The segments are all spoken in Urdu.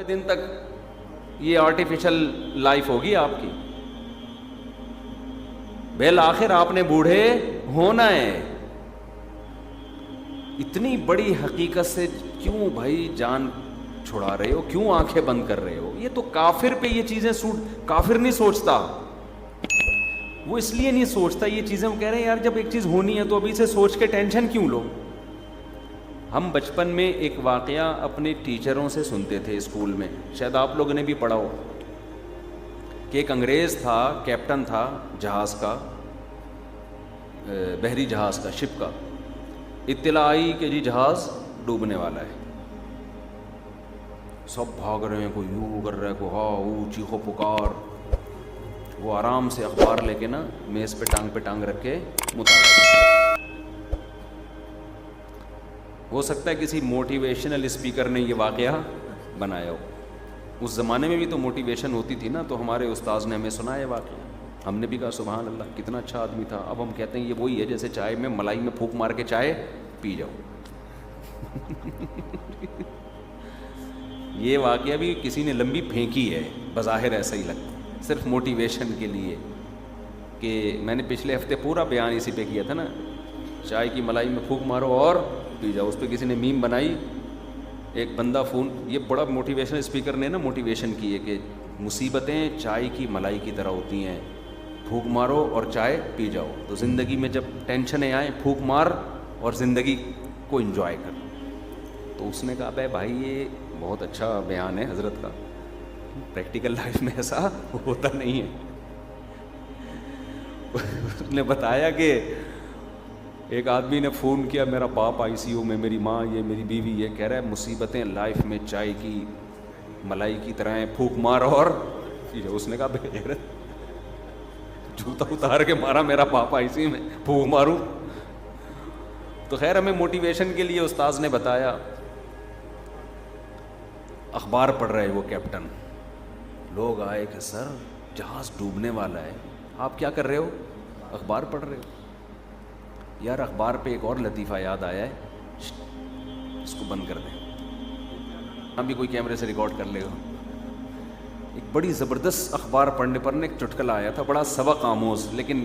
100 دن تک یہ آرٹیفیشل لائف ہوگی آپ کی. بالآخر آپ نے بوڑھے ہونا ہے. اتنی بڑی حقیقت سے کیوں بھائی جان چھڑا رہے ہو, کیوں آنکھیں بند کر رہے ہو؟ یہ تو کافر پہ یہ چیزیں کافر نہیں سوچتا, وہ اس لیے نہیں سوچتا یہ چیزیں. وہ کہہ رہے ہیں یار جب ایک چیز ہونی ہے تو ابھی سے سوچ کے ٹینشن کیوں لو. ہم بچپن میں ایک واقعہ اپنے ٹیچروں سے سنتے تھے اسکول میں, شاید آپ لوگوں نے بھی پڑھا ہو, کہ ایک انگریز تھا, کیپٹن تھا جہاز کا, بحری جہاز کا, شپ کا. اطلاع آئی کہ جی جہاز ڈوبنے والا ہے. سب بھاگ رہے ہیں, کوئی یوں کر رہا ہے, کوئی ہاں او چیخو پکار. وہ آرام سے اخبار لے کے نا میز پہ ٹانگ رکھ کے مطالعہ. ہو سکتا ہے کسی موٹیویشنل اسپیکر نے یہ واقعہ بنایا ہو. اس زمانے میں بھی تو موٹیویشن ہوتی تھی نا, تو ہمارے استاذ نے ہمیں سنایا واقعہ, ہم نے بھی کہا سبحان اللہ کتنا اچھا آدمی تھا. اب ہم کہتے ہیں یہ وہی ہے جیسے چائے میں ملائی میں پھونک مار کے چائے پی جاؤ. یہ واقعہ بھی کسی نے لمبی پھینکی ہے, بظاہر ایسا ہی لگتا, صرف موٹیویشن کے لیے. کہ میں نے پچھلے ہفتے پورا بیان اسی پہ کیا تھا نا, چائے کی ملائی میں پھونک مارو اور پی جاؤ. اس پہ کسی نے میم بنائی, ایک بندہ فون, یہ بڑا موٹیویشنل اسپیکر نے نا موٹیویشن کی ہے کہ مصیبتیں چائے کی ملائی کی طرح ہوتی ہیں, پھونک مارو اور چائے پی جاؤ. تو زندگی میں جب ٹینشنیں آئیں پھونک مار اور زندگی کو انجوائے کر. تو اس نے کہا بھائی بھائی یہ بہت اچھا بیان ہے حضرت کا, پریکٹیکل لائف میں ایسا ہوتا نہیں ہے. اس نے بتایا کہ ایک آدمی نے فون کیا, میرا باپ آئی سی یو میں, میری ماں یہ, میری بیوی یہ, کہہ رہا ہے مصیبتیں لائف میں چائے کی ملائی کی طرح ہیں, پھونک مار اور. اس نے کہا بغیرت, جوتا اتار کے مارا, میرا باپ آئی سی یو میں, پھونک ماروں. تو خیر ہمیں موٹیویشن کے لیے استاذ نے بتایا. اخبار پڑھ رہے وہ کیپٹن, لوگ آئے کہ سر جہاز ڈوبنے والا ہے. آپ کیا کر رہے ہو؟ اخبار پڑھ رہے ہو. یار اخبار پہ ایک اور لطیفہ یاد آیا ہے, اس کو بند کر دیں, ابھی کوئی کیمرے سے ریکارڈ کر لے گا. ایک بڑی زبردست اخبار پڑھنے پر ایک چٹکلا آیا تھا, بڑا سبق آموز, لیکن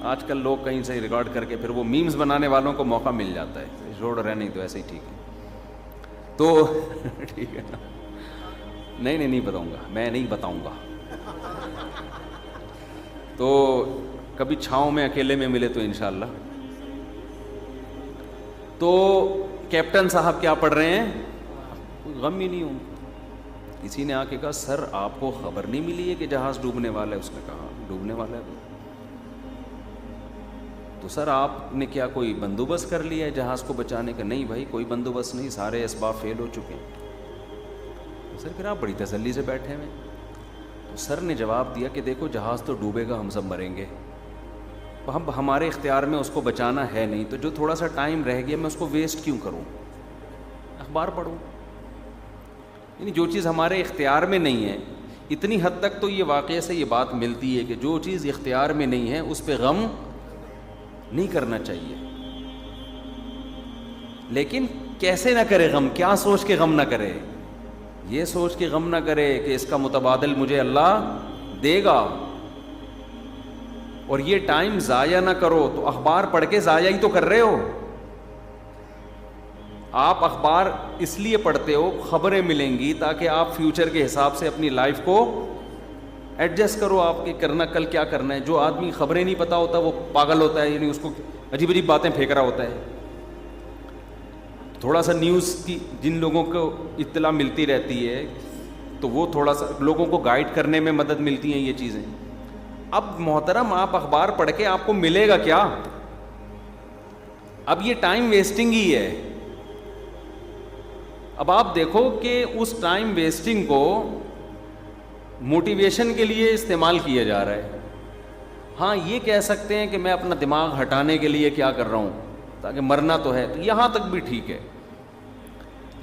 آج کل لوگ کہیں سے ریکارڈ کر کے پھر وہ میمز بنانے والوں کو موقع مل جاتا ہے. روڈ رہنے تو ایسے ہی ٹھیک ہے. تو ٹھیک ہے نا, نہیں بتاؤں گا, میں نہیں بتاؤں گا. تو کبھی چھاؤں میں اکیلے میں ملے تو انشاءاللہ. تو کیپٹن صاحب کیا پڑھ رہے ہیں, غم ہی نہیں ہوں. کسی نے آ کے کہا سر آپ کو خبر نہیں ملی ہے کہ جہاز ڈوبنے والا ہے؟ اس نے کہا ڈوبنے والا ہے. تو سر آپ نے کیا کوئی بندوبست کر لیا ہے جہاز کو بچانے کا؟ نہیں بھائی کوئی بندوبست نہیں, سارے اسباب فیل ہو چکے ہیں. سر پھر آپ بڑی تسلی سے بیٹھے ہوئے. تو سر نے جواب دیا کہ دیکھو جہاز تو ڈوبے گا, ہم سب مریں گے, اب ہمارے اختیار میں اس کو بچانا ہے نہیں, تو جو تھوڑا سا ٹائم رہ گیا میں اس کو ویسٹ کیوں کروں, اخبار پڑھوں. یعنی جو چیز ہمارے اختیار میں نہیں ہے, اتنی حد تک تو یہ واقعے سے یہ بات ملتی ہے کہ جو چیز اختیار میں نہیں ہے اس پہ غم نہیں کرنا چاہیے. لیکن کیسے نہ کرے غم, کیا سوچ کے غم نہ کرے؟ یہ سوچ کے غم نہ کرے کہ اس کا متبادل مجھے اللہ دے گا. اور یہ ٹائم ضائع نہ کرو. تو اخبار پڑھ کے ضائع ہی تو کر رہے ہو. آپ اخبار اس لیے پڑھتے ہو, خبریں ملیں گی تاکہ آپ فیوچر کے حساب سے اپنی لائف کو ایڈجسٹ کرو, آپ کے کرنا کل کیا کرنا ہے. جو آدمی خبریں نہیں پتا ہوتا وہ پاگل ہوتا ہے, یعنی اس کو عجیب عجیب باتیں پھینک رہا ہوتا ہے. تھوڑا سا نیوز کی جن لوگوں کو اطلاع ملتی رہتی ہے تو وہ تھوڑا سا لوگوں کو گائیڈ کرنے میں مدد ملتی ہیں یہ چیزیں. اب محترم آپ اخبار پڑھ کے آپ کو ملے گا کیا؟ اب یہ ٹائم ویسٹنگ ہی ہے. اب آپ دیکھو کہ اس ٹائم ویسٹنگ کو موٹیویشن کے لیے استعمال کیا جا رہا ہے. ہاں یہ کہہ سکتے ہیں کہ میں اپنا دماغ ہٹانے کے لیے کیا کر رہا ہوں تاکہ مرنا تو ہے, تو یہاں تک بھی ٹھیک ہے.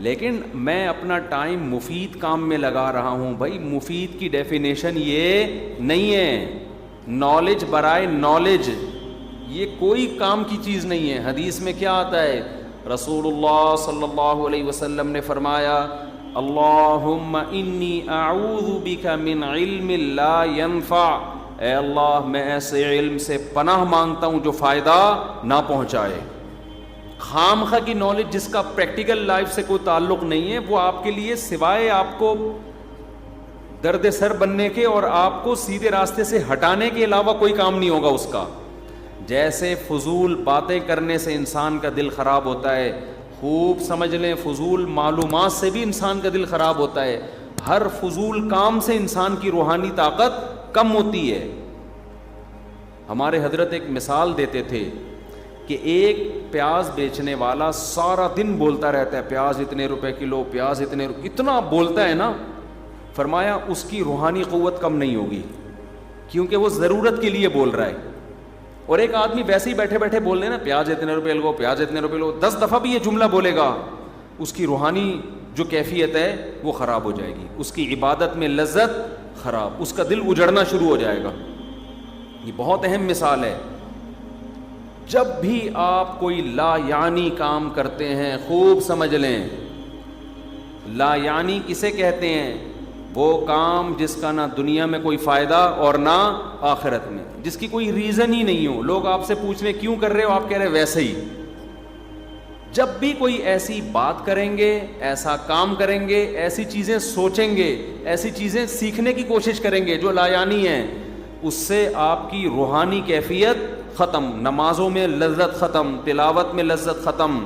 لیکن میں اپنا ٹائم مفید کام میں لگا رہا ہوں. بھائی مفید کی ڈیفینیشن یہ نہیں ہے نالج برائے نالج, یہ کوئی کام کی چیز نہیں ہے. حدیث میں کیا آتا ہے؟ رسول اللہ صلی اللہ علیہ وسلم نے فرمایا اللہم انی اعوذ بک من علم لا ینفع، اے اللہ میں ایسے علم سے پناہ مانگتا ہوں جو فائدہ نہ پہنچائے۔ خام خواہ کی نالج جس کا پریکٹیکل لائف سے کوئی تعلق نہیں ہے، وہ آپ کے لیے سوائے آپ کو درد سر بننے کے اور آپ کو سیدھے راستے سے ہٹانے کے علاوہ کوئی کام نہیں ہوگا اس کا۔ جیسے فضول باتیں کرنے سے انسان کا دل خراب ہوتا ہے، خوب سمجھ لیں فضول معلومات سے بھی انسان کا دل خراب ہوتا ہے، ہر فضول کام سے انسان کی روحانی طاقت کم ہوتی ہے۔ ہمارے حضرت ایک مثال دیتے تھے کہ ایک پیاز بیچنے والا سارا دن بولتا رہتا ہے پیاز اتنے روپے کلو، پیاز اتنا بولتا ہے نا، فرمایا اس کی روحانی قوت کم نہیں ہوگی، کیونکہ وہ ضرورت کے لیے بول رہا ہے۔ اور ایک آدمی ویسے ہی بیٹھے بیٹھے بول دے نا پیاز اتنے روپے لو، پیاز اتنے روپے لو، 10 دفعہ بھی یہ جملہ بولے گا، اس کی روحانی جو کیفیت ہے وہ خراب ہو جائے گی، اس کی عبادت میں لذت خراب، اس کا دل اجڑنا شروع ہو جائے گا۔ یہ بہت اہم مثال ہے۔ جب بھی آپ کوئی لا یعنی کام کرتے ہیں خوب سمجھ لیں، لا یعنی کسے کہتے ہیں؟ وہ کام جس کا نہ دنیا میں کوئی فائدہ اور نہ آخرت میں، جس کی کوئی ریزن ہی نہیں ہو، لوگ آپ سے پوچھ رہے کیوں کر رہے ہو، آپ کہہ رہے ویسے ہی۔ جب بھی کوئی ایسی بات کریں گے، ایسا کام کریں گے، ایسی چیزیں سوچیں گے، ایسی چیزیں سیکھنے کی کوشش کریں گے جو لا یعنی ہیں، اس سے آپ کی روحانی کیفیت ختم، نمازوں میں لذت ختم، تلاوت میں لذت ختم،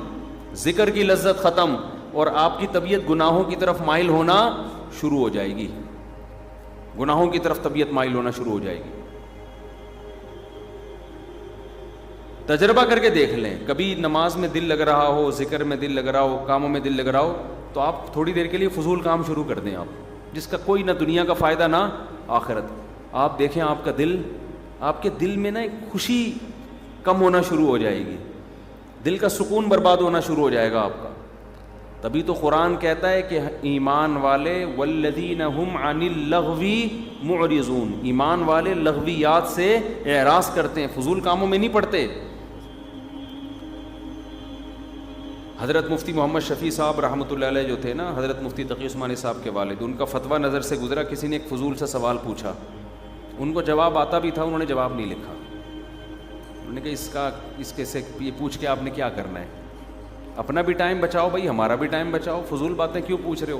ذکر کی لذت ختم، اور آپ کی طبیعت گناہوں کی طرف مائل ہونا شروع ہو جائے گی، گناہوں کی طرف طبیعت مائل ہونا شروع ہو جائے گی۔ تجربہ کر کے دیکھ لیں، کبھی نماز میں دل لگ رہا ہو، ذکر میں دل لگ رہا ہو، کاموں میں دل لگ رہا ہو، تو آپ تھوڑی دیر کے لیے فضول کام شروع کر دیں، آپ جس کا کوئی نہ دنیا کا فائدہ نہ آخرت۔ آپ دیکھیں آپ کا دل، آپ کے دل میں نا ایک خوشی کم ہونا شروع ہو جائے گی، دل کا سکون برباد ہونا شروع ہو جائے گا آپ کا۔ تبھی تو قرآن کہتا ہے کہ ایمان والے والذین هم عن اللغو معرضون، ایمان والے لغویات سے اعراض کرتے ہیں، فضول کاموں میں نہیں پڑتے۔ حضرت مفتی محمد شفیع صاحب رحمۃ اللہ علیہ جو تھے نا، حضرت مفتی تقی عثمانی صاحب کے والد، ان کا فتویٰ نظر سے گزرا، کسی نے ایک فضول سا سوال پوچھا، ان کو جواب آتا بھی تھا، انہوں نے جواب نہیں لکھا، انہوں نے کہا اس کے سے یہ پوچھ کے آپ نے کیا کرنا ہے، اپنا بھی ٹائم بچاؤ بھائی، ہمارا بھی ٹائم بچاؤ، فضول باتیں کیوں پوچھ رہے ہو۔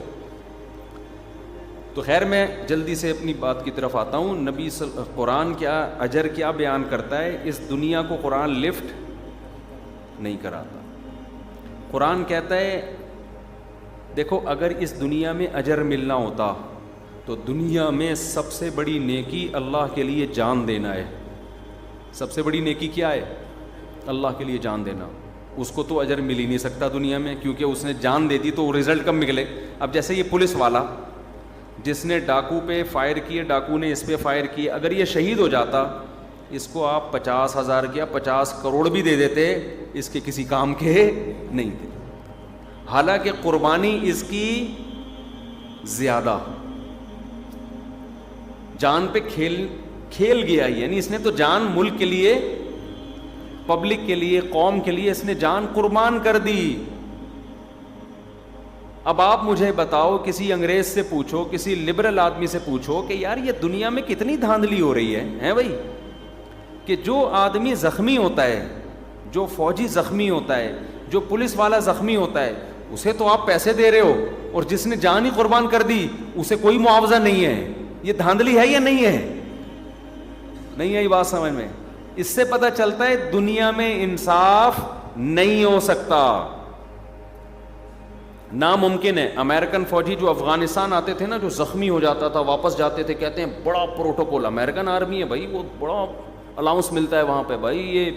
تو خیر میں جلدی سے اپنی بات کی طرف آتا ہوں۔ قرآن کیا اجر کیا بیان کرتا ہے؟ اس دنیا کو قرآن لفٹ نہیں کراتا۔ قرآن کہتا ہے دیکھو اگر اس دنیا میں اجر ملنا ہوتا تو دنیا میں سب سے بڑی نیکی اللہ کے لیے جان دینا ہے۔ سب سے بڑی نیکی کیا ہے؟ اللہ کے لیے جان دینا۔ اس کو تو اجر مل ہی نہیں سکتا دنیا میں، کیونکہ اس نے جان دے دی تو رزلٹ کم نکلے۔ اب جیسے یہ پولیس والا جس نے ڈاکو پہ فائر کیے، ڈاکو نے اس پہ فائر کیے، اگر یہ شہید ہو جاتا اس کو آپ 50,000 کیا 50 کروڑ بھی دے دیتے، اس کے کسی کام کے نہیں تھے، حالانکہ قربانی اس کی زیادہ، جان پہ کھیل گیا، یعنی اس نے تو جان ملک کے لیے، پبلک کے لیے، قوم کے لیے اس نے جان قربان کر دی۔ اب آپ مجھے بتاؤ، کسی انگریز سے پوچھو، کسی لبرل آدمی سے پوچھو کہ یار یہ دنیا میں کتنی دھاندلی ہو رہی ہے بھائی، کہ جو آدمی زخمی ہوتا ہے، جو فوجی زخمی ہوتا ہے، جو پولیس والا زخمی ہوتا ہے، اسے تو آپ پیسے دے رہے ہو، اور جس نے جان ہی قربان کر دی اسے کوئی معاوضہ نہیں ہے۔ یہ دھاندلی ہے یا نہیں ہے؟ نہیں آئی بات سمجھ میں؟ اس سے پتہ چلتا ہے دنیا میں انصاف نہیں ہو سکتا، ناممکن ہے۔ امریکن فوجی جو افغانستان آتے تھے نا، جو زخمی ہو جاتا تھا واپس جاتے تھے، کہتے ہیں بڑا پروٹوکول، امریکن آرمی ہے بھائی، وہ بڑا الاؤنس ملتا ہے وہاں پہ، بھائی یہ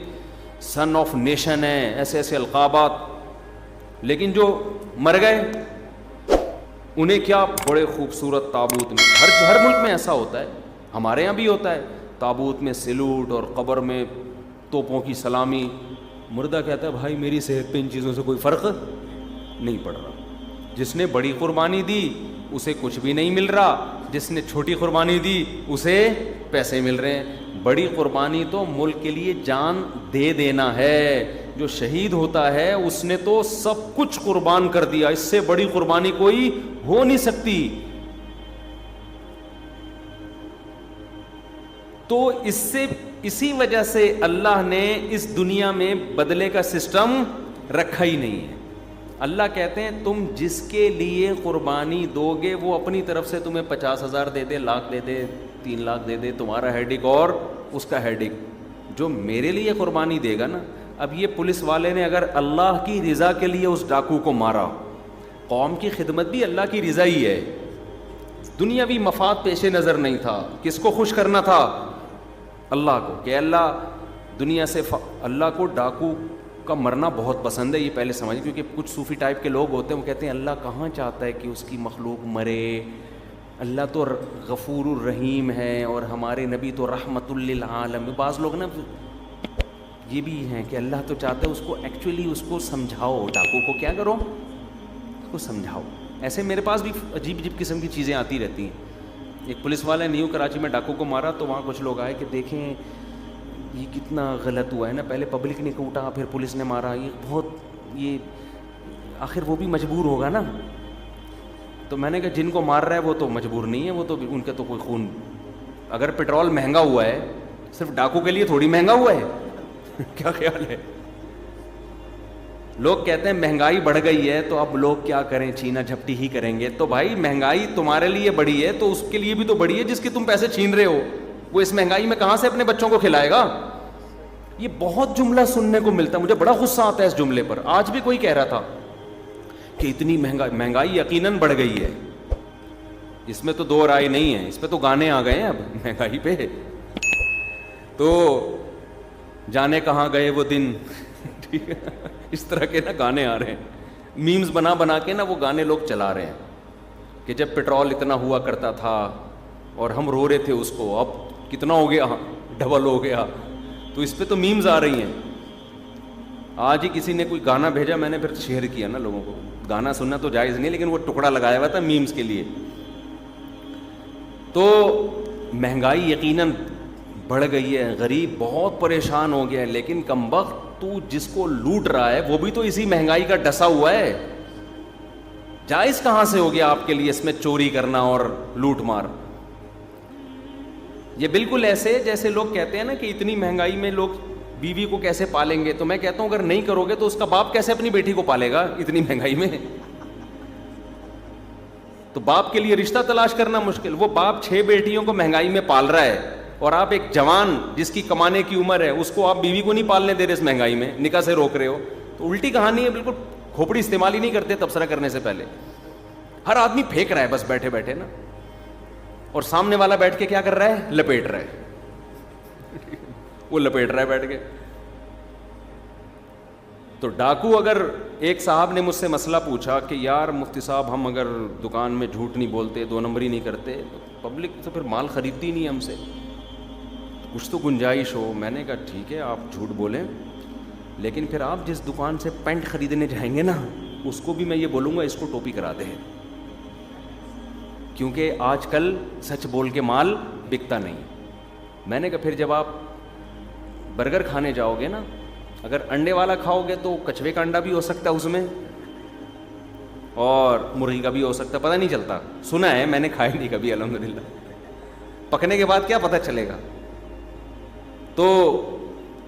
سن آف نیشن ہے، ایسے ایسے القابات۔ لیکن جو مر گئے انہیں کیا بڑے خوبصورت تابوت میں، ہر ملک میں ایسا ہوتا ہے، ہمارے یہاں بھی ہوتا ہے، تابوت میں سلوٹ اور قبر میں توپوں کی سلامی۔ مردہ کہتا ہے بھائی میری صحت پہ ان چیزوں سے کوئی فرق نہیں پڑ رہا، جس نے بڑی قربانی دی اسے کچھ بھی نہیں مل رہا، جس نے چھوٹی قربانی دی اسے پیسے مل رہے ہیں۔ بڑی قربانی تو ملک کے لیے جان دے دینا ہے، جو شہید ہوتا ہے اس نے تو سب کچھ قربان کر دیا، اس سے بڑی قربانی کوئی ہو نہیں سکتی. تو اسی وجہ سے اللہ نے اس دنیا میں بدلے کا سسٹم رکھا ہی نہیں ہے. اللہ کہتے ہیں تم جس کے لیے قربانی دو گے وہ اپنی طرف سے تمہیں 50,000 دے دے, لاکھ دے دے, 3 لاکھ دے دے, تمہارا ہیڈک اور اس کا ہیڈک. جو میرے لیے قربانی دے گا نا, اب یہ پولیس والے نے اگر اللہ کی رضا کے لیے اس ڈاکو کو مارا, قوم کی خدمت بھی اللہ کی رضا ہی ہے, دنیاوی مفاد پیش نظر نہیں تھا. کس کو خوش کرنا تھا؟ اللہ کو, کہ اللہ دنیا سے اللہ کو ڈاکو کا مرنا بہت پسند ہے, یہ پہلے سمجھ. کیونکہ کچھ صوفی ٹائپ کے لوگ ہوتے ہیں, وہ کہتے ہیں اللہ کہاں چاہتا ہے کہ اس کی مخلوق مرے, اللہ تو غفور الرحیم ہے اور ہمارے نبی تو رحمت للعالم. بعض لوگ نا یہ بھی ہیں کہ اللہ تو چاہتا ہے اس کو, ایکچولی اس کو سمجھاؤ, ڈاکو کو کیا کرو, اس کو سمجھاؤ. ایسے میرے پاس بھی عجیب عجیب قسم کی چیزیں آتی رہتی ہیں. ایک پولیس والے نیو کراچی میں ڈاکو کو مارا, تو وہاں کچھ لوگ آئے کہ دیکھیں یہ کتنا غلط ہوا ہے نا, پہلے پبلک نے کوٹا پھر پولیس نے مارا, یہ بہت, یہ آخر وہ بھی مجبور ہوگا نا. تو میں نے کہا جن کو مار رہا ہے وہ تو مجبور نہیں ہے, وہ تو ان کا تو کوئی خون, اگر پیٹرول مہنگا ہوا ہے صرف ڈاکو کے لیے تھوڑی مہنگا ہوا ہے. کیا خیال ہے؟ لوگ کہتے ہیں مہنگائی بڑھ گئی ہے تو اب لوگ کیا کریں, چھینا جھپٹی ہی کریں گے. تو بھائی مہنگائی تمہارے لیے بڑی ہے تو اس کے لیے بھی تو بڑی ہے جس کے تم پیسے چھین رہے ہو. وہ اس مہنگائی میں کہاں سے اپنے بچوں کو کھلائے گا؟ یہ بہت جملہ سننے کو ملتا ہے, مجھے بڑا غصہ آتا ہے اس جملے پر. آج بھی کوئی کہہ رہا تھا کہ اتنی مہنگائی یقیناً بڑھ گئی ہے, اس میں تو دو رائے نہیں ہے, اس پہ تو گانے آ گئے ہیں اب مہنگائی پہ. تو جانے کہاں گئے وہ دن, ٹھیک ہے, اس طرح کے نا گانے آ رہے ہیں, میمز بنا بنا کے نا وہ گانے لوگ چلا رہے ہیں کہ جب پیٹرول اتنا ہوا کرتا تھا اور ہم رو رہے تھے اس کو, اب کتنا ہو گیا, ڈبل ہو گیا. تو اس پہ تو میمز آ رہی ہیں. آج ہی کسی نے کوئی گانا بھیجا, میں نے پھر شیئر کیا نا لوگوں کو. گانا سننا تو جائز نہیں, لیکن وہ ٹکڑا لگایا ہوا تھا میمز کے لیے. تو مہنگائی یقیناً بڑھ گئی ہے, غریب بہت پریشان ہو گیا ہے, لیکن کمبخت تو جس کو لوٹ رہا ہے وہ بھی تو اسی مہنگائی کا ڈسا ہوا ہے. جائز کہاں سے ہو گیا آپ کے لیے اس میں چوری کرنا اور لوٹ مار؟ یہ بالکل ایسے جیسے لوگ کہتے ہیں نا کہ اتنی مہنگائی میں لوگ بیوی کو کیسے پالیں گے. تو میں کہتا ہوں اگر نہیں کرو گے تو اس کا باپ کیسے اپنی بیٹی کو پالے گا اتنی مہنگائی میں؟ تو باپ کے لیے رشتہ تلاش کرنا مشکل. وہ باپ 6 بیٹیوں کو مہنگائی میں پال رہا ہے, اور آپ ایک جوان جس کی کمانے کی عمر ہے اس کو آپ بیوی کو نہیں پالنے دے رہے اس مہنگائی میں, نکاح سے روک رہے ہو. تو الٹی کہانی ہے بالکل. کھوپڑی استعمال ہی نہیں کرتے تبصرہ کرنے سے پہلے. ہر آدمی پھینک رہا ہے بس بیٹھے بیٹھے نا, اور سامنے والا بیٹھ کے کیا کر رہا ہے, لپیٹ رہا ہے. وہ لپیٹ رہا ہے بیٹھ کے. تو ڈاکو, اگر ایک صاحب نے مجھ سے مسئلہ پوچھا کہ یار مفتی صاحب ہم اگر دکان میں جھوٹ نہیں بولتے, 2 نمبری نہیں کرتے, پبلک تو پھر مال خریدتی نہیں ہم سے, کچھ تو گنجائش ہو. میں نے کہا ٹھیک ہے آپ جھوٹ بولیں, لیکن پھر آپ جس دکان سے پینٹ خریدنے جائیں گے نا اس کو بھی میں یہ بولوں گا اس کو ٹوپی کرا دیں, کیونکہ آج کل سچ بول کے مال بکتا نہیں. میں نے کہا پھر جب آپ برگر کھانے جاؤ گے نا, اگر انڈے والا کھاؤ گے تو کچھوے کا انڈا بھی ہو سکتا ہے اس میں, اور مرغی کا بھی ہو سکتا ہے, پتہ نہیں چلتا. سنا ہے, میں نے کھایا نہیں کبھی الحمدللہ. پکنے کے بعد کیا پتہ چلے گا. تو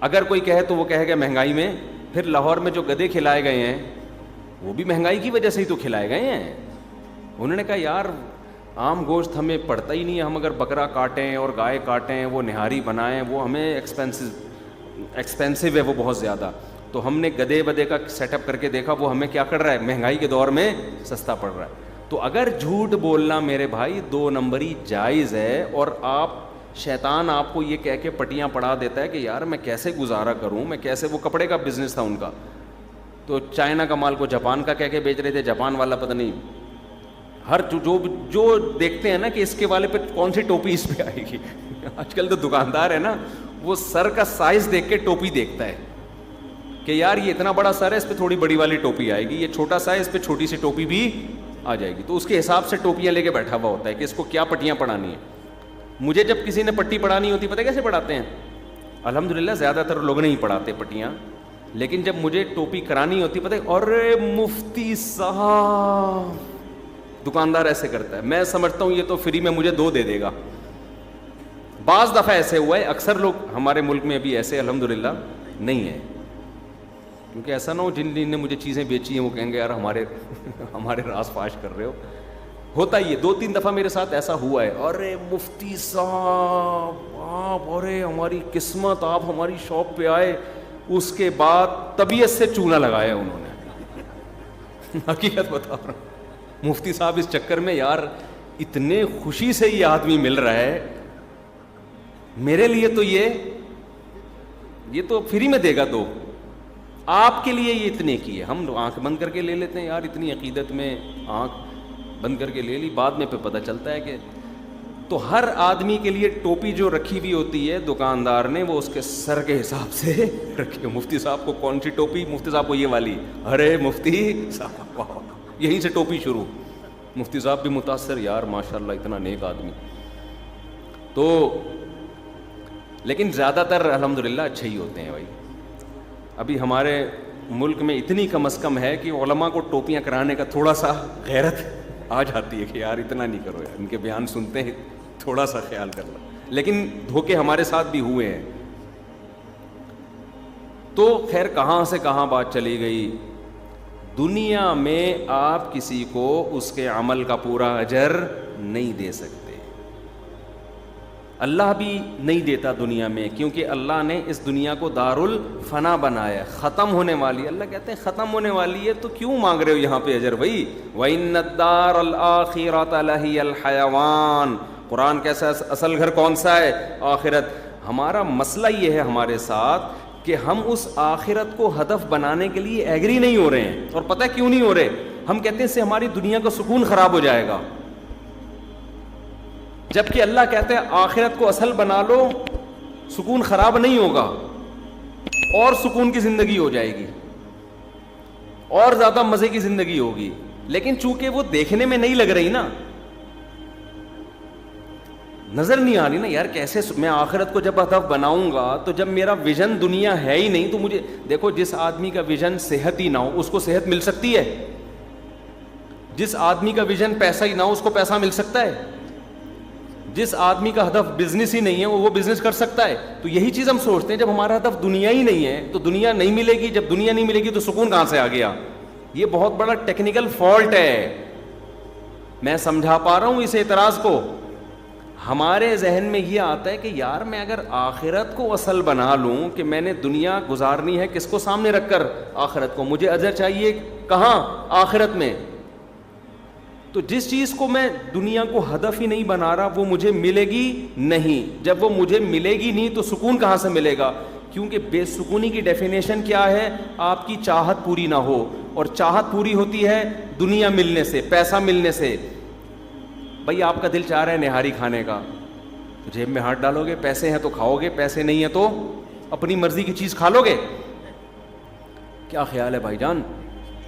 اگر کوئی کہے تو وہ کہے گا مہنگائی میں. پھر لاہور میں جو گدھے کھلائے گئے ہیں وہ بھی مہنگائی کی وجہ سے ہی تو کھلائے گئے ہیں. انہوں نے کہا یار عام گوشت ہمیں پڑتا ہی نہیں ہے, ہم اگر بکرا کاٹیں اور گائے کاٹیں, وہ نہاری بنائیں, وہ ہمیں ایکسپینسو ہے وہ بہت زیادہ. تو ہم نے گدھے بدے کا سیٹ اپ کر کے دیکھا, وہ ہمیں کیا کر رہا ہے, مہنگائی کے دور میں سستا پڑ رہا ہے. تو اگر جھوٹ بولنا میرے بھائی 2 نمبری جائز ہے, اور آپ شیطان آپ کو یہ کہہ کے پٹیاں پڑھا دیتا ہے کہ یار میں کیسے گزارا کروں, میں کیسے, وہ کپڑے کا بزنس تھا ان کا, تو چائنا کا مال کو جاپان کا کہہ کے بیچ رہے تھے, جاپان والا پتہ نہیں ہر جو دیکھتے ہیں نا کہ اس کے والے پہ کون سی ٹوپی اس پہ آئے گی. آج کل تو دکاندار ہے نا, وہ سر کا سائز دیکھ کے ٹوپی دیکھتا ہے کہ یار یہ اتنا بڑا سر ہے, اس پہ تھوڑی بڑی والی ٹوپی آئے گی, یہ چھوٹا سا ہے, اس پہ چھوٹی سی ٹوپی بھی آ جائے گی. تو اس کے حساب سے ٹوپیاں لے کے بیٹھا ہوا ہوتا ہے کہ اس کو کیا پٹیاں پڑھانی ہیں. مجھے جب کسی نے پٹی پڑھانی ہوتی پتہ کیسے پڑھاتے ہیں, الحمدللہ زیادہ تر لوگ نہیں پڑھاتے پٹیاں, لیکن جب مجھے ٹوپی کرانی ہوتی پتہ, ارے مفتی صاحب دکاندار ایسے کرتا ہے, میں سمجھتا ہوں یہ تو فری میں مجھے 2 دے دے گا. بعض دفعہ ایسے ہوا ہے, اکثر لوگ ہمارے ملک میں ابھی ایسے الحمدللہ نہیں ہے, کیونکہ ایسا نہ ہو جن نے مجھے چیزیں بیچی ہیں وہ کہیں گے یار ہمارے راز فاش کر رہے ہو. ہوتا ہی ہے, 2-3 دفعہ میرے ساتھ ایسا ہوا ہے. ارے مفتی صاحب آپ, ارے ہماری قسمت, آپ ہماری شاپ پہ آئے. اس کے بعد طبیعت سے چونا لگایا انہوں نے, حقیقت بتا رہا ہوں. مفتی صاحب اس چکر میں یار اتنے خوشی سے یہ آدمی مل رہا ہے, میرے لیے تو یہ تو فری میں دے گا 2, آپ کے لیے یہ اتنے کی ہے. ہم آنکھ بند کر کے لے لیتے ہیں یار, اتنی عقیدت میں آنکھ بند کر کے لے لی, بعد میں پہ پتہ چلتا ہے کہ. تو ہر آدمی کے لیے ٹوپی جو رکھی ہوئی ہوتی ہے دکاندار نے, وہ اس کے سر کے حساب سے رکھی. مفتی صاحب کو کون سی ٹوپی؟ مفتی صاحب کو یہ والی. ارے مفتی صاحب, یہیں سے ٹوپی شروع. مفتی صاحب بھی متاثر, یار ماشاءاللہ اتنا نیک آدمی. تو لیکن زیادہ تر الحمدللہ اچھے ہی ہوتے ہیں بھائی. ابھی ہمارے ملک میں اتنی کم از کم ہے کہ علماء کو ٹوپیاں کرانے کا تھوڑا سا غیرت آ جاتی ہے کہ یار اتنا نہیں کرو یار, ان کے بیان سنتے ہیں تھوڑا سا خیال کر لو. لیکن دھوکے ہمارے ساتھ بھی ہوئے ہیں. تو خیر کہاں سے کہاں بات چلی گئی. دنیا میں آپ کسی کو اس کے عمل کا پورا اجر نہیں دے سکتے, اللہ بھی نہیں دیتا دنیا میں, کیونکہ اللہ نے اس دنیا کو دار الفنا بنایا, ختم ہونے والی. اللہ کہتے ہیں ختم ہونے والی ہے تو کیوں مانگ رہے ہو یہاں پہ اجر بھائی. وَإِنَّ الدَّارَ الْآخِرَةَ لَهِيَ الْحَيَوَانُ, قرآن کیسا اصل گھر کون سا ہے؟ آخرت. ہمارا مسئلہ یہ ہے ہمارے ساتھ کہ ہم اس آخرت کو ہدف بنانے کے لیے ایگری نہیں ہو رہے ہیں. اور پتہ کیوں نہیں ہو رہے؟ ہم کہتے ہیں اس سے ہماری دنیا کا سکون خراب ہو جائے گا, جبکہ اللہ کہتے ہیں آخرت کو اصل بنا لو, سکون خراب نہیں ہوگا, اور سکون کی زندگی ہو جائے گی, اور زیادہ مزے کی زندگی ہوگی. لیکن چونکہ وہ دیکھنے میں نہیں لگ رہی نا, نظر نہیں آ رہی نا یار, کیسے میں آخرت کو جب ہدف بناؤں گا تو جب میرا ویژن دنیا ہے ہی نہیں تو مجھے دیکھو, جس آدمی کا ویژن صحت ہی نہ ہو اس کو صحت مل سکتی ہے, جس آدمی کا ویژن پیسہ ہی نہ ہو اس کو پیسہ مل سکتا ہے, جس آدمی کا ہدف بزنس ہی نہیں ہے وہ بزنس کر سکتا ہے. تو یہی چیز ہم سوچتے ہیں, جب ہمارا ہدف دنیا ہی نہیں ہے تو دنیا نہیں ملے گی, جب دنیا نہیں ملے گی تو سکون کہاں سے آ گیا. یہ بہت بڑا ٹیکنیکل فالٹ ہے. میں سمجھا پا رہا ہوں اس اعتراض کو. ہمارے ذہن میں یہ آتا ہے کہ یار میں اگر آخرت کو اصل بنا لوں کہ میں نے دنیا گزارنی ہے کس کو سامنے رکھ کر؟ آخرت کو. مجھے اجر چاہیے کہاں؟ آخرت میں. تو جس چیز کو میں دنیا کو ہدف ہی نہیں بنا رہا وہ مجھے ملے گی نہیں. جب وہ مجھے ملے گی نہیں تو سکون کہاں سے ملے گا؟ کیونکہ بے سکونی کی ڈیفینیشن کیا ہے؟ آپ کی چاہت پوری نہ ہو, اور چاہت پوری ہوتی ہے دنیا ملنے سے, پیسہ ملنے سے. بھائی آپ کا دل چاہ رہا ہے نہاری کھانے کا, تو جیب میں ہاتھ ڈالو گے, پیسے ہیں تو کھاؤ گے, پیسے نہیں ہیں تو اپنی مرضی کی چیز کھا لو گے. کیا خیال ہے بھائی جان؟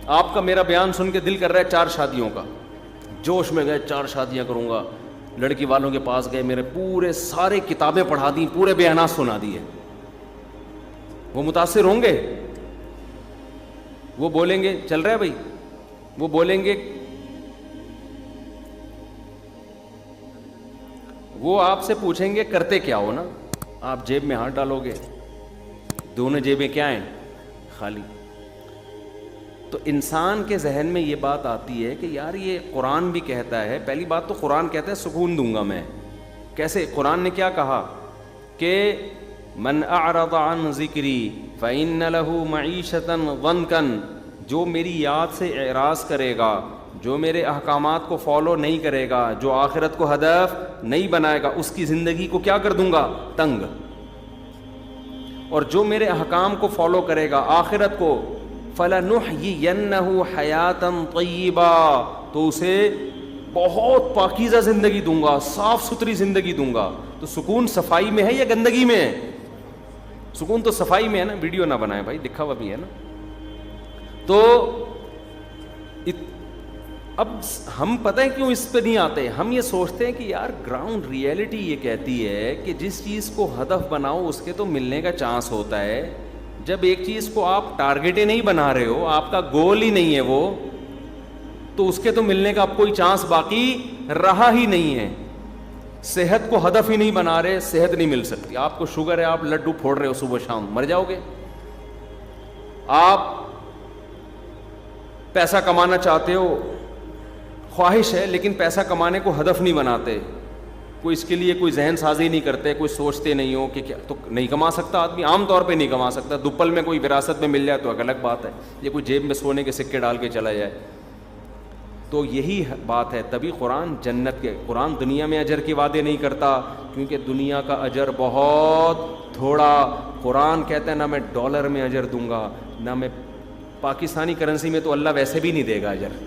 آپ کا میرا بیان سن کے دل کر رہا ہے 4 شادیوں کا, جوش میں گئے 4 شادیاں کروں گا, لڑکی والوں کے پاس گئے, میرے پورے سارے کتابیں پڑھا دیں, پورے بیانات سنا دیے. وہ متاثر ہوں گے؟ وہ بولیں گے چل رہا ہے بھائی, وہ بولیں گے, وہ آپ سے پوچھیں گے کرتے کیا ہو نا. آپ جیب میں ہاتھ ڈالو گے, دونوں جیبیں کیا ہیں؟ خالی. تو انسان کے ذہن میں یہ بات آتی ہے کہ یار یہ قرآن بھی کہتا ہے, پہلی بات تو قرآن کہتا ہے سکون دوں گا میں. کیسے؟ قرآن نے کیا کہا کہ من اعرض عن ذکری فإن له معیشة ضنکا, جو میری یاد سے اعراض کرے گا, جو میرے احکامات کو فالو نہیں کرے گا, جو آخرت کو ہدف نہیں بنائے گا, اس کی زندگی کو کیا کر دوں گا؟ تنگ. اور جو میرے احکام کو فالو کرے گا, آخرت کو, فَلَنُحْيِيَنَّهُ حَيَاةً طَيِّبًا, تو اسے بہت پاکیزہ زندگی دوں گا, صاف ستھری زندگی دوں گا. تو سکون صفائی میں ہے یا گندگی میں ہے؟ سکون تو صفائی میں ہے نا. ویڈیو نہ بنائیں بھائی, دکھا ہوا بھی ہے نا. تو اب ہم پتہ ہے کیوں اس پہ نہیں آتے؟ ہم یہ سوچتے ہیں کہ یار گراؤنڈ ریئلٹی یہ کہتی ہے کہ جس چیز کو ہدف بناؤ اس کے تو ملنے کا چانس ہوتا ہے. جب ایک چیز کو آپ ٹارگیٹ ہی نہیں بنا رہے ہو, آپ کا گول ہی نہیں ہے وہ, تو اس کے تو ملنے کا اب کوئی چانس باقی رہا ہی نہیں ہے. صحت کو ہدف ہی نہیں بنا رہے, صحت نہیں مل سکتی. آپ کو شوگر ہے, آپ لڈو پھوڑ رہے ہو صبح شام, مر جاؤ گے. آپ پیسہ کمانا چاہتے ہو, خواہش ہے, لیکن پیسہ کمانے کو ہدف نہیں بناتے, کوئی اس کے لیے کوئی ذہن سازی نہیں کرتے, کوئی سوچتے نہیں ہو کہ کیا, تو نہیں کما سکتا آدمی, عام طور پہ نہیں کما سکتا. دوپل میں کوئی وراثت میں مل جائے تو ایک الگ بات ہے, یہ کوئی جیب میں سونے کے سکے ڈال کے چلا جائے. تو یہی بات ہے. تبھی قرآن جنت کے, قرآن دنیا میں اجر کے وعدے نہیں کرتا, کیونکہ دنیا کا اجر بہت تھوڑا. قرآن کہتا ہے نہ میں ڈالر میں اجر دوں گا, نہ میں پاکستانی کرنسی میں, تو اللہ ویسے بھی نہیں دے گا اجر,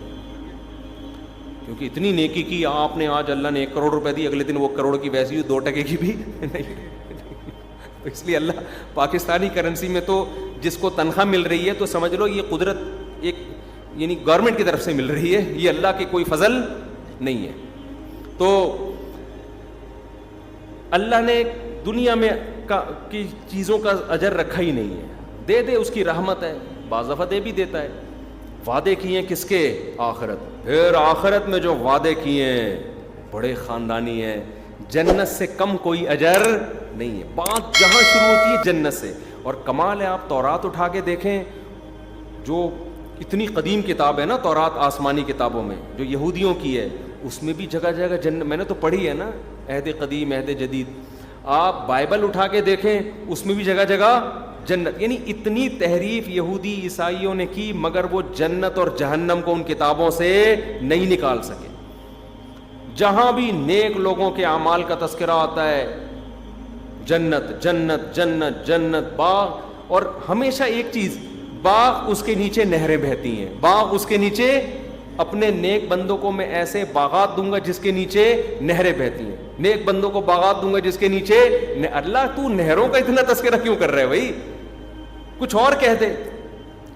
کیونکہ اتنی نیکی کی آپ نے, آج اللہ نے 1 کروڑ روپے دی, اگلے دن وہ کروڑ کی ویسی 2 ٹکے کی بھی نہیں. اس لیے اللہ پاکستانی کرنسی میں تو جس کو تنخواہ مل رہی ہے تو سمجھ لو یہ قدرت ایک یعنی گورنمنٹ کی طرف سے مل رہی ہے, یہ اللہ کے کوئی فضل نہیں ہے. تو اللہ نے دنیا میں کی چیزوں کا اجر رکھا ہی نہیں ہے. دے دے, اس کی رحمت ہے, بعض دفعہ دے بھی دیتا ہے. وعدے کیے ہیں کس کے؟ آخرت. پھر آخرت میں جو وعدے کیے ہیں بڑے خاندانی ہیں, جنت سے کم کوئی اجر نہیں ہے. بات جہاں شروع ہوتی ہے جنت سے. اور کمال ہے, آپ تورات اٹھا کے دیکھیں, جو اتنی قدیم کتاب ہے نا تورات, آسمانی کتابوں میں جو یہودیوں کی ہے, اس میں بھی جگہ جگہ جنت, میں نے تو پڑھی ہے نا, عہد قدیم عہد جدید. آپ بائبل اٹھا کے دیکھیں, اس میں بھی جگہ جگہ جنت. یعنی اتنی تحریف یہودی عیسائیوں نے کی, مگر وہ جنت اور جہنم کو ان کتابوں سے نہیں نکال سکے. جہاں بھی نیک لوگوں کے اعمال کا تذکرہ آتا ہے, جنت جنت جنت جنت, باغ, اور ہمیشہ ایک چیز, باغ اس کے نیچے نہریں بہتی ہیں, باغ اس کے نیچے, اپنے نیک بندوں کو میں ایسے باغات دوں گا جس کے نیچے نہریں بہتی ہیں, نیک بندوں کو باغات دوں گا جس کے نیچے. اللہ تو نہروں کا اتنا تذکرہ کیوں کر رہا ہے بھائی, کچھ اور کہہ دے.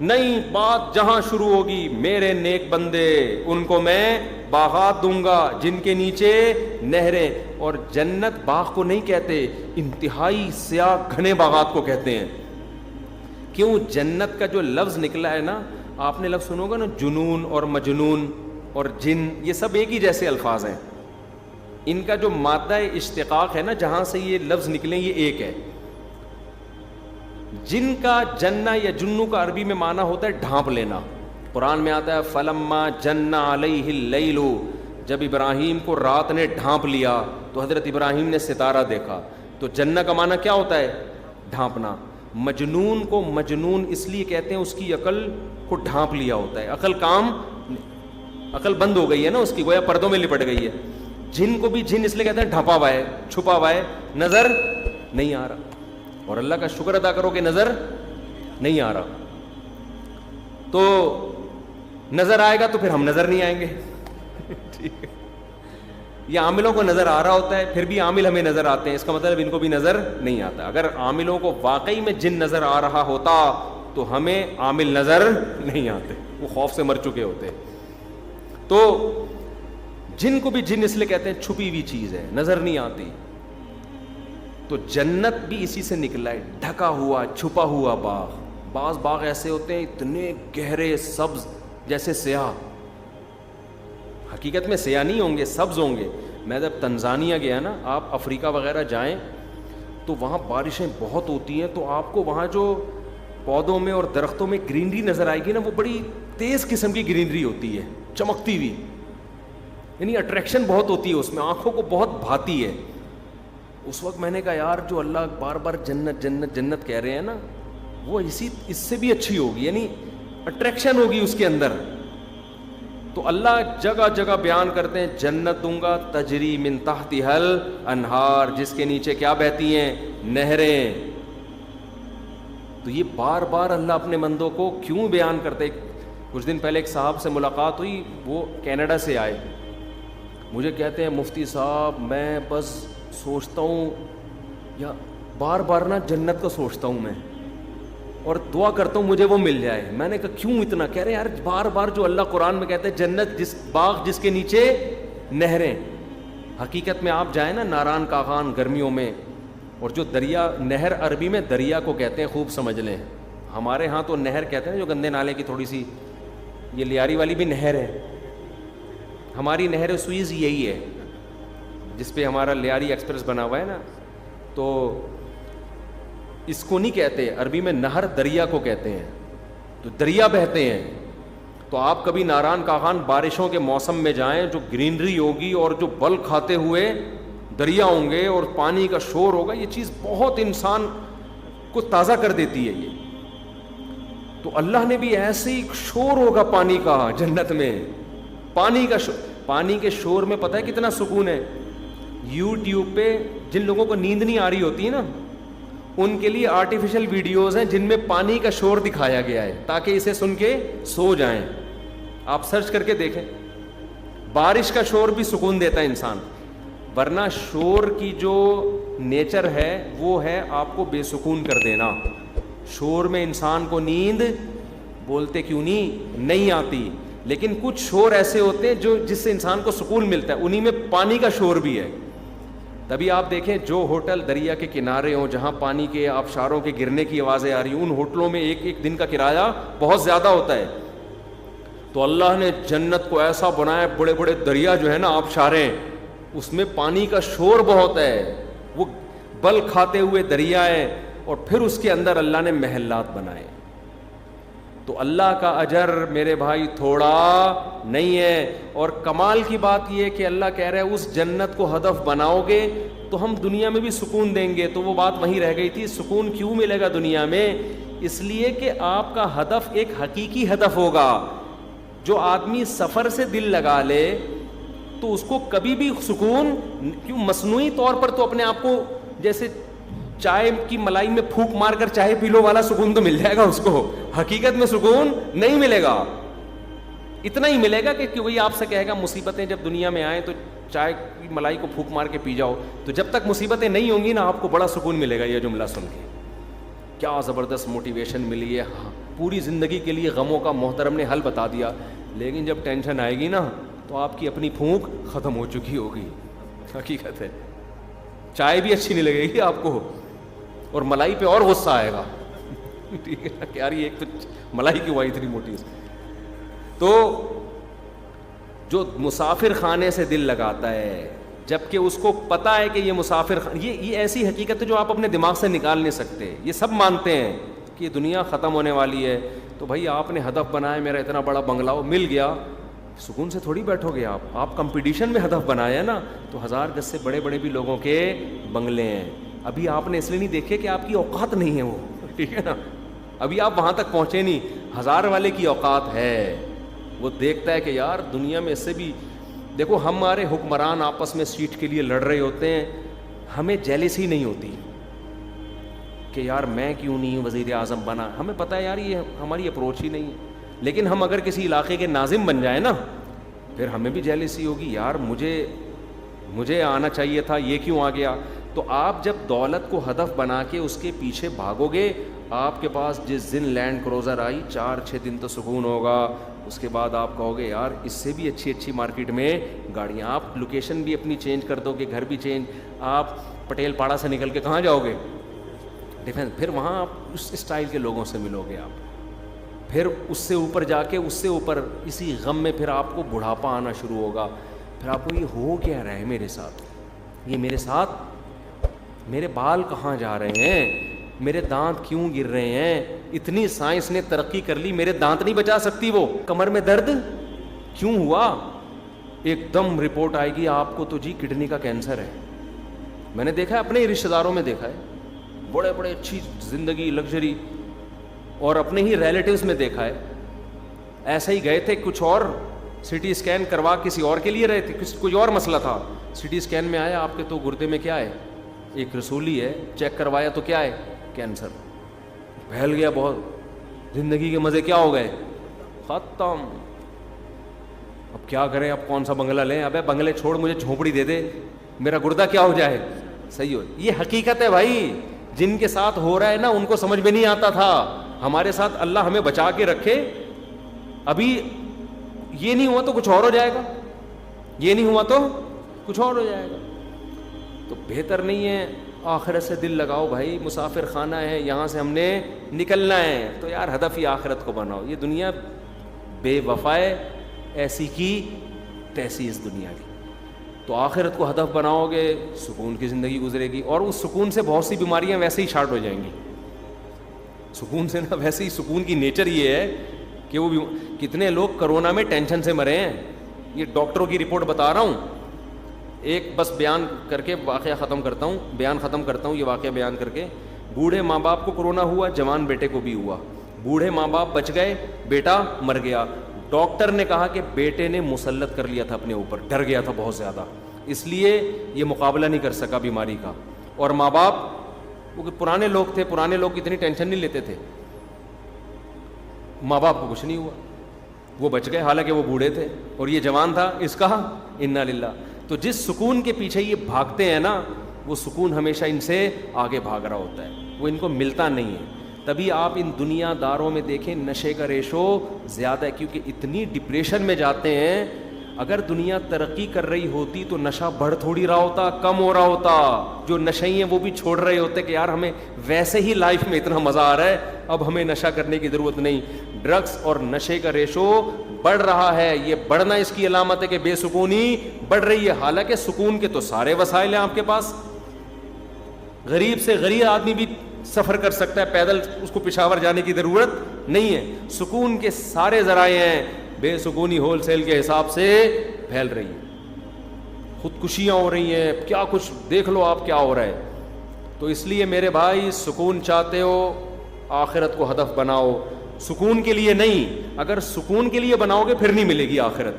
نہیں, بات جہاں شروع ہوگی, میرے نیک بندے, ان کو میں باغات دوں گا جن کے نیچے نہریں. اور جنت باغ کو نہیں کہتے, انتہائی سیاہ گھنے باغات کو کہتے ہیں. کیوں؟ جنت کا جو لفظ نکلا ہے نا, آپ نے لفظ سنو گا نا, جنون اور مجنون اور جن, یہ سب ایک ہی جیسے الفاظ ہیں. ان کا جو مادہ اشتقاق ہے نا, جہاں سے یہ لفظ نکلیں, یہ ایک ہے. جن کا جنہ یا جنو کا عربی میں معنی ہوتا ہے ڈھانپ لینا. قرآن میں آتا ہے فلما جن علیہ اللیل, جب ابراہیم کو رات نے ڈھانپ لیا تو حضرت ابراہیم نے ستارہ دیکھا. تو جنہ کا معنی کیا ہوتا ہے؟ ڈھانپنا. مجنون کو مجنون اس لیے کہتے ہیں, اس کی عقل کو ڈھانپ لیا ہوتا ہے, عقل بند ہو گئی ہے نا اس کی, گویا پردوں میں لپٹ گئی ہے. جن کو بھی جن اس لیے کہتے ہیں ڈھپا ہوا ہے, چھپا ہوا ہے, نظر نہیں آ رہا. اور اللہ کا شکر ادا کرو کہ نظر نہیں آ رہا. تو نظر آئے گا تو پھر ہم نظر نہیں آئیں گے. ٹھیک ہے, یہ عاملوں کو نظر آ رہا ہوتا ہے, پھر بھی عامل ہمیں نظر آتے ہیں, اس کا مطلب ان کو بھی نظر نہیں آتا. اگر عاملوں کو واقعی میں جن نظر آ رہا ہوتا تو ہمیں عامل نظر نہیں آتے, وہ خوف سے مر چکے ہوتے. تو جن کو بھی جن اس لیے کہتے ہیں چھپی ہوئی چیز ہے, نظر نہیں آتی. تو جنت بھی اسی سے نکلا ہے, ڈھکا ہوا چھپا ہوا باغ. بعض باغ ایسے ہوتے ہیں اتنے گہرے سبز جیسے سیاہ, حقیقت میں سیاہ نہیں ہوں گے, سبز ہوں گے. میں جب تنزانیہ گیا نا, آپ افریقہ وغیرہ جائیں تو وہاں بارشیں بہت ہوتی ہیں, تو آپ کو وہاں جو پودوں میں اور درختوں میں گرینری نظر آئے گی نا, وہ بڑی تیز قسم کی گرینری ہوتی ہے, چمکتی ہوئی, یعنی اٹریکشن بہت ہوتی ہے اس میں, آنکھوں کو بہت بھاتی ہے. اس وقت میں نے کہا یار جو اللہ بار بار جنت جنت جنت کہہ رہے ہیں نا, وہ اس سے بھی اچھی ہوگی, یعنی اٹریکشن ہوگی اس کے اندر. تو اللہ جگہ جگہ بیان کرتے ہیں جنت دوں گا تجری من تحتہا الانہار, جس کے نیچے کیا بہتی ہیں؟ نہریں. تو یہ بار بار اللہ اپنے بندوں کو کیوں بیان کرتے؟ کچھ دن پہلے ایک صاحب سے ملاقات ہوئی, وہ کینیڈا سے آئے, مجھے کہتے ہیں مفتی صاحب میں بس سوچتا ہوں, یا بار بار نا جنت کا سوچتا ہوں میں, اور دعا کرتا ہوں مجھے وہ مل جائے. میں نے کہا کیوں اتنا؟ کہہ رہے یار بار بار جو اللہ قرآن میں کہتے ہیں جنت جس باغ جس کے نیچے نہریں. حقیقت میں آپ جائیں نا ناران کاغان گرمیوں میں, اور جو دریا, نہر عربی میں دریا کو کہتے ہیں, خوب سمجھ لیں. ہمارے ہاں تو نہر کہتے ہیں جو گندے نالے کی تھوڑی سی, یہ لیاری والی بھی نہر ہے, ہماری نہر سوئز یہی ہے جس پہ ہمارا لیاری ایکسپریس بنا ہوا ہے نا, تو اس کو نہیں کہتے عربی میں نہر, دریا کو کہتے ہیں. تو دریا بہتے ہیں. تو آپ کبھی ناران کاغان بارشوں کے موسم میں جائیں, جو گرینری ہوگی اور جو بل کھاتے ہوئے دریا ہوں گے اور پانی کا شور ہوگا, یہ چیز بہت انسان کو تازہ کر دیتی ہے. یہ تو اللہ نے بھی ایسے ہی شور ہوگا پانی کا جنت میں, پانی کا پانی کے شور میں پتہ ہے کتنا سکون ہے. یوٹیوب پہ جن لوگوں کو نیند نہیں آ رہی ہوتی ہے نا, ان کے لیے آرٹیفیشل ویڈیوز ہیں جن میں پانی کا شور دکھایا گیا ہے تاکہ اسے سن کے سو جائیں. آپ سرچ کر کے دیکھیں, بارش کا شور بھی سکون دیتا ہے انسان, ورنہ شور کی جو نیچر ہے وہ ہے آپ کو بے سکون کر دینا. شور میں انسان کو نیند بولتے کیوں نہیں آتی, لیکن کچھ شور ایسے ہوتے ہیں جو جس سے انسان کو سکون ملتا ہے, انہی میں پانی کا شور بھی ہے. تبھی آپ دیکھیں جو ہوٹل دریا کے کنارے ہوں جہاں پانی کے آبشاروں کے گرنے کی آوازیں آ رہی ہیں, ان ہوٹلوں میں ایک ایک دن کا کرایہ بہت زیادہ ہوتا ہے. تو اللہ نے جنت کو ایسا بنایا, بڑے بڑے دریا جو ہے نا آبشاریں, اس میں پانی کا شور بہت ہے, وہ بل کھاتے ہوئے دریا ہے, اور پھر اس کے اندر اللہ نے محلات بنائے. تو اللہ کا اجر میرے بھائی تھوڑا نہیں ہے. اور کمال کی بات یہ ہے کہ اللہ کہہ رہا ہے اس جنت کو ہدف بناؤ گے تو ہم دنیا میں بھی سکون دیں گے. تو وہ بات وہیں رہ گئی تھی, سکون کیوں ملے گا دنیا میں؟ اس لیے کہ آپ کا ہدف ایک حقیقی ہدف ہوگا. جو آدمی سفر سے دل لگا لے تو اس کو کبھی بھی سکون کیوں, مصنوعی طور پر تو اپنے آپ کو جیسے چائے کی ملائی میں پھونک مار کر چائے پی لو والا سکون تو مل جائے گا اس کو, حقیقت میں سکون نہیں ملے گا. اتنا ہی ملے گا کہ کوئی آپ سے کہے گا مصیبتیں جب دنیا میں آئیں تو چائے کی ملائی کو پھونک مار کے پی جاؤ, تو جب تک مصیبتیں نہیں ہوں گی نا آپ کو بڑا سکون ملے گا. یہ جملہ سن کے کیا زبردست موٹیویشن ملی ہے. پوری زندگی کے لیے غموں کا محترم نے حل بتا دیا, لیکن جب ٹینشن آئے گی نا تو آپ کی اپنی پھونک ختم ہو چکی ہوگی. حقیقت ہے, چائے بھی اچھی نہیں لگے گی آپ کو, اور ملائی پہ اور غصہ آئے گا. ٹھیک ہے نا, کہ یار ایک تو ملائی کی وائی اتنی موٹی. تو جو مسافر خانے سے دل لگاتا ہے, جبکہ اس کو پتا ہے کہ یہ مسافر یہ ایسی حقیقت ہے جو آپ اپنے دماغ سے نکال نہیں سکتے. یہ سب مانتے ہیں کہ یہ دنیا ختم ہونے والی ہے, تو بھائی آپ نے ہدف بنایا میرا اتنا بڑا بنگلہ مل گیا, سکون سے تھوڑی بیٹھو گے آپ کمپٹیشن میں ہدف بنایا ہے نا. تو 1000 گز سے بڑے بڑے بھی لوگوں کے بنگلے ہیں. ابھی آپ نے اس لیے نہیں دیکھے کہ آپ کی اوقات نہیں ہے وہ, ٹھیک ہے نا, ابھی آپ وہاں تک پہنچے نہیں. 1000 والے کی اوقات ہے, وہ دیکھتا ہے کہ یار دنیا میں اس سے بھی دیکھو, ہمارے حکمران آپس میں سیٹ کے لیے لڑ رہے ہوتے ہیں, ہمیں جیلسی نہیں ہوتی کہ یار میں کیوں نہیں وزیر اعظم بنا. ہمیں پتہ ہے یار یہ ہماری اپروچ ہی نہیں ہے. لیکن ہم اگر کسی علاقے کے ناظم بن جائیں نا, پھر ہمیں بھی جیلسی ہوگی, یار مجھے آنا چاہیے تھا, یہ کیوں آ گیا. تو آپ جب دولت کو ہدف بنا کے اس کے پیچھے بھاگو گے, آپ کے پاس جس دن لینڈ کروزر آئی 4-6 دن تو سکون ہوگا. اس کے بعد آپ کہو گے یار اس سے بھی اچھی مارکیٹ میں گاڑیاں, آپ لوکیشن بھی اپنی چینج کر دو گے, گھر بھی چینج. آپ پٹیل پاڑا سے نکل کے کہاں جاؤ گے؟ ڈیفینس. پھر وہاں آپ اس اسٹائل کے لوگوں سے ملو گے. آپ پھر اس سے اوپر جا کے اس سے اوپر اسی غم میں پھر آپ کو بڑھاپا آنا شروع ہوگا. پھر آپ کو یہ ہو کیا رہا ہے میرے ساتھ, یہ میرے ساتھ, میرے بال کہاں جا رہے ہیں, میرے دانت کیوں گر رہے ہیں. اتنی سائنس نے ترقی کر لی, میرے دانت نہیں بچا سکتی وہ. کمر میں درد کیوں ہوا, ایک دم رپورٹ آئے گی آپ کو تو جی کڈنی کا کینسر ہے. میں نے دیکھا ہے, اپنے ہی رشتہ داروں میں دیکھا ہے, بڑے بڑے اچھی زندگی لگژری, اور اپنے ہی ریلیٹیوز میں دیکھا ہے. ایسا ہی گئے تھے, کچھ اور سی ٹی اسکین کروا کسی اور کے لیے رہے تھے, کوئی اور مسئلہ تھا. سی ٹی اسکین میں آیا آپ کے تو گردے میں کیا ہے, ایک رسولی ہے. چیک کروایا تو کیا ہے, کینسر. پھیل گیا بہت, زندگی کے مزے کیا ہو گئے, ختم. اب کیا کریں, اب کون سا بنگلہ لیں؟ ابے بنگلے چھوڑ, مجھے جھونپڑی دے دے, میرا گردہ کیا ہو جائے, صحیح ہو. یہ حقیقت ہے بھائی, جن کے ساتھ ہو رہا ہے نا ان کو سمجھ میں نہیں آتا تھا. ہمارے ساتھ اللہ ہمیں بچا کے رکھے. ابھی یہ نہیں ہوا تو کچھ اور ہو جائے گا, یہ نہیں ہوا تو کچھ اور ہو جائے گا. تو بہتر نہیں ہے, آخرت سے دل لگاؤ بھائی. مسافر خانہ ہے, یہاں سے ہم نے نکلنا ہے, تو یار ہدف ہی آخرت کو بناؤ. یہ دنیا بے وفا ہے, ایسی کی ڈائریکٹ ایسی اس دنیا کی. تو آخرت کو ہدف بناؤ گے, سکون کی زندگی گزرے گی, اور اس سکون سے بہت سی بیماریاں ویسے ہی شارٹ ہو جائیں گی. سکون سے نا ویسے ہی سکون کی نیچر یہ ہے کہ وہ کتنے لوگ کرونا میں ٹینشن سے مرے ہیں. یہ ڈاکٹروں کی رپورٹ بتا رہا ہوں, ایک بس بیان کر کے واقعہ ختم کرتا ہوں, یہ واقعہ بیان کر کے. بوڑھے ماں باپ کو کرونا ہوا, جوان بیٹے کو بھی ہوا. بوڑھے ماں باپ بچ گئے, بیٹا مر گیا. ڈاکٹر نے کہا کہ بیٹے نے مسلط کر لیا تھا اپنے اوپر, ڈر گیا تھا بہت زیادہ, اس لیے یہ مقابلہ نہیں کر سکا بیماری کا. اور ماں باپ وہ پرانے لوگ تھے, پرانے لوگ اتنی ٹینشن نہیں لیتے تھے, ماں باپ کو کچھ نہیں ہوا, وہ بچ گئے, حالانکہ وہ بوڑھے تھے اور یہ جوان تھا. اس کا انا للہ. تو جس سکون کے پیچھے یہ بھاگتے ہیں نا, وہ سکون ہمیشہ ان سے آگے بھاگ رہا ہوتا ہے, وہ ان کو ملتا نہیں ہے. تبھی آپ ان دنیا داروں میں دیکھیں نشے کا ریشو زیادہ ہے, کیونکہ اتنی ڈپریشن میں جاتے ہیں. اگر دنیا ترقی کر رہی ہوتی تو نشہ بڑھ تھوڑی رہا ہوتا, کم ہو رہا ہوتا. جو نشئی ہیں وہ بھی چھوڑ رہے ہوتے کہ یار ہمیں ویسے ہی لائف میں اتنا مزہ آ رہا ہے, اب ہمیں نشہ کرنے کی ضرورت نہیں. ڈرگس اور نشے کا ریشو بڑھ رہا ہے. یہ بڑھنا اس کی علامت ہے کہ بے سکونی بڑھ رہی ہے. حالانکہ سکون کے تو سارے وسائل ہیں آپ کے پاس. غریب سے غریب آدمی بھی سفر کر سکتا ہے پیدل, اس کو پشاور جانے کی ضرورت نہیں ہے. سکون کے سارے ذرائع ہیں, بے سکونی ہول سیل کے حساب سے پھیل رہی ہے. خودکشیاں ہو رہی ہیں, کیا کچھ دیکھ لو آپ کیا ہو رہا ہے. تو اس لیے میرے بھائی, سکون چاہتے ہو آخرت کو ہدف بناؤ. سکون کے لیے نہیں, اگر سکون کے لیے بناؤ گے پھر نہیں ملے گی آخرت,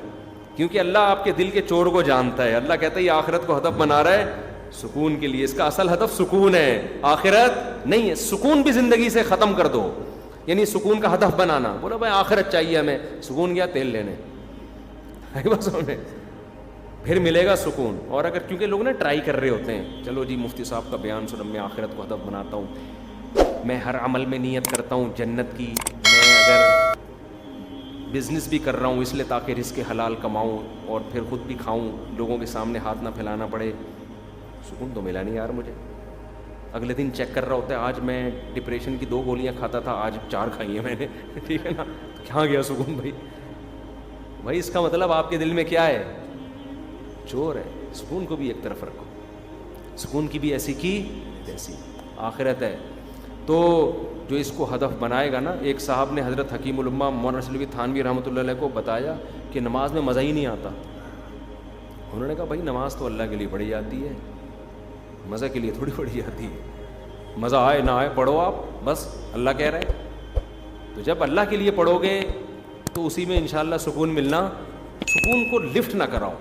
کیونکہ اللہ آپ کے دل کے چور کو جانتا ہے. اللہ کہتا ہے یہ آخرت کو ہدف بنا رہا ہے سکون کے لیے, اس کا اصل ہدف سکون ہے, آخرت نہیں ہے. سکون بھی زندگی سے ختم کر دو, یعنی سکون کا ہدف بنانا. بولا بھائی آخرت چاہیے ہمیں, سکون گیا تیل لینے, بس پھر ملے گا سکون. اور اگر کیونکہ لوگ نا ٹرائی کر رہے ہوتے ہیں, چلو جی مفتی صاحب کا بیان سنو, میں آخرت کو ہدف بناتا ہوں, میں ہر عمل میں نیت کرتا ہوں جنت کی, میں اگر بزنس بھی کر رہا ہوں اس لیے تاکہ رزق حلال کماؤں اور پھر خود بھی کھاؤں, لوگوں کے سامنے ہاتھ نہ پھیلانا پڑے. سکون تو ملا نہیں یار مجھے. اگلے دن چیک کر رہا ہوتا ہے, آج میں ڈپریشن کی 2 گولیاں کھاتا تھا, آج 4 کھائی ہیں میں نے, ٹھیک ہے نا, کہاں گیا سکون بھائی. بھائی اس کا مطلب آپ کے دل میں کیا ہے, چور ہے. سکون کو بھی ایک طرف رکھو, سکون کی بھی ایسی کی جیسی آخرت ہے. تو جو اس کو ہدف بنائے گا نا, ایک صاحب نے حضرت حکیم الامہ مولانا رشید تھانوی رحمۃ اللہ علیہ کو بتایا کہ نماز میں مزہ ہی نہیں آتا. انہوں نے کہا بھائی نماز تو اللہ کے لیے پڑھی جاتی ہے, مزہ کے لیے تھوڑی پڑھی جاتی ہے. مزہ آئے نہ آئے پڑھو آپ, بس اللہ کہہ رہے ہیں. تو جب اللہ کے لیے پڑھو گے تو اسی میں انشاءاللہ سکون ملنا. سکون کو لفٹ نہ کراؤ,